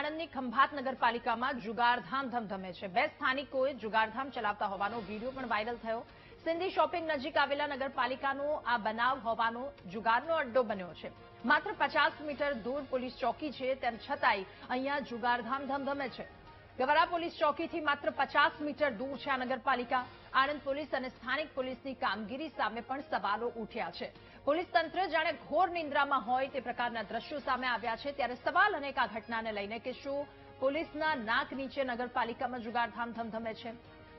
આણંદની ખંભાત નગરપાલિકામાં જુગારધામ ધમધમે છે। બે સ્થાનિકોએ જુગારધામ ચલાવતા હોવાનો વિડીયો પણ વાયરલ થયો। સિંધી શોપિંગ નજીક આવેલા નગરપાલિકાનો આ બનાવ હોવાનો જુગારનો અડ્ડો બન્યો છે। માત્ર 50 મીટર દૂર પોલીસ ચોકી છે, તેમ છતાંય અહીંયા જુગારધામ ધમધમે છે। ગવરા પોલીસ ચોકીથી માત્ર 50 મીટર દૂર છે આ નગરપાલિકા। આણંદ પોલીસ અને સ્થાનિક પોલીસની કામગીરી સામે પણ સવાલો ઉઠ્યા છે। પોલીસ તંત્ર જાણે ઘોર નિંદ્રામાં હોય તે પ્રકારના દ્રશ્યો સામે આવ્યા છે। ત્યારે સવાલ અનેક આ ઘટનાને લઈને કે શું પોલીસના નાક નીચે નગરપાલિકામાં જુગારધામ ધમધમે છે?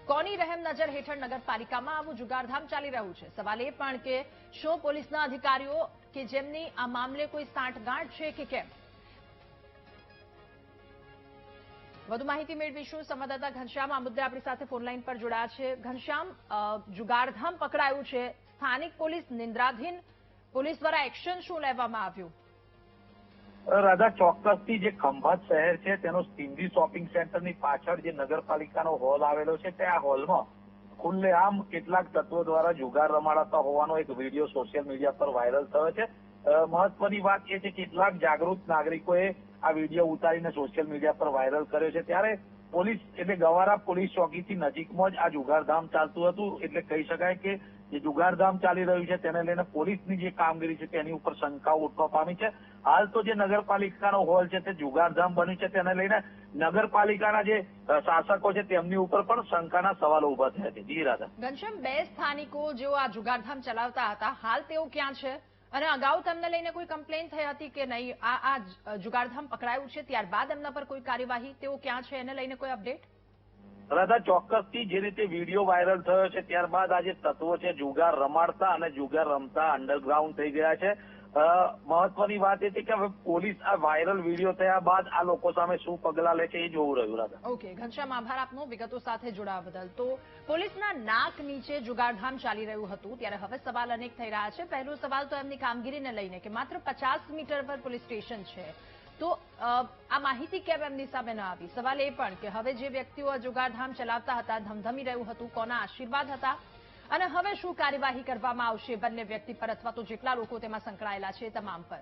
કોની રહેમ નજર હેઠળ નગરપાલિકામાં આવું જુગારધામ ચાલી રહ્યું છે? સવાલ એ પણ કે શું પોલીસના અધિકારીઓ કે જેમની આ મામલે કોઈ સાંઠગાંઠ છે કે કેમ? વધુ માહિતી મેળવીશું। સંવાદદાતા ઘનશ્યામ આ મુદ્દે આપણી સાથે ફોનલાઈન પર જોડાયા છે। ઘનશ્યામ, જુગારધામ પકડાયું છે, સ્થાનિક પોલીસ નિંદ્રાધીન, પોલીસ દ્વારા એક્શન શું લેવામાં આવ્યું? રાધા, ચોક્કસથી જે ખંભાત શહેર છે તેનો સિંધી શોપિંગ સેન્ટરની પાછળ જે નગરપાલિકાનો હોલ આવેલો છે, તે આ હોલમાં ખુલ્લેઆમ કેટલાક તત્વો દ્વારા જુગાર રમાડાતા હોવાનો એક વિડીયો સોશિયલ મીડિયા પર વાયરલ થયો છે। મહત્વની વાત એ છે કે કેટલાક જાગૃત નાગરિકોએ આ વિડીયો ઉતારીને સોશિયલ મીડિયા પર વાયરલ કર્યો છે। ત્યારે પોલીસ એટલે ગવારા પોલીસ ચોકીથી નજીકમાં જ આ જુગારધામ ચાલતું હતું। એટલે કહી શકાય કે જે જુગારધામ ચાલી રહ્યું છે તેને લઈને પોલીસની જે કામગીરી છે તેની ઉપર શંકાઓ ઉઠવા પામી છે। હાલ તો જે નગરપાલિકાનો હોલ છે તે જુગારધામ બન્યું છે, તેને લઈને નગરપાલિકાના જે શાસકો છે તેમની ઉપર પણ શંકાના સવાલો ઉભા થયા છે। જી રાધા। ઘનશ્યામ, બે સ્થાનિકો જેઓ આ જુગારધામ ચલાવતા હતા, હાલ તેઓ ક્યાં છે અને અગાઉ તેમને લઈને કોઈ કમ્પ્લેન થઈ હતી કે નહીં? આ જુગારધામ પકડાયું છે ત્યારબાદ એમના પર કોઈ કાર્યવાહી, તેઓ ક્યાં છે એને લઈને કોઈ અપડેટ? રાધા, ચોક્કસથી જે રીતે વિડીયો વાયરલ થયો છે ત્યારબાદ આ જે તત્વો છે જુગાર રમાડતા અને જુગાર રમતા અંડરગ્રાઉન્ડ થઈ ગયા છે। મહત્વની વાત એ છે કે હવે પોલીસ આ વાયરલ વિડીયો થયા બાદ આ લોકો સામે શું પગલાં લે છે એ જોવું રહ્યું। રાધા। ઓકે ઘનશ્યામ, આભાર આપનો વિગતો સાથે જોડાવા બદલ। તો પોલીસના નાક નીચે જુગારધામ ચાલી રહ્યું હતું, ત્યારે હવે સવાલ અનેક થઈ રહ્યા છે। પહેલો સવાલ તો એમની કામગીરીને લઈને કે માત્ર 50 મીટર પર પોલીસ સ્ટેશન છે, તો આ માહિતી કેમ એમની સામે ન આવી? સવાલ એ પણ કે હવે જે વ્યક્તિઓ આ જુગારધામ ચલાવતા હતા, ધમધમી રહ્યું હતું, કોના આશીર્વાદ હતા અને હવે શું કાર્યવાહી કરવામાં આવશે બંને વ્યક્તિ પર અથવા તો જેટલા લોકો તેમાં સંકળાયેલા છે તમામ પર?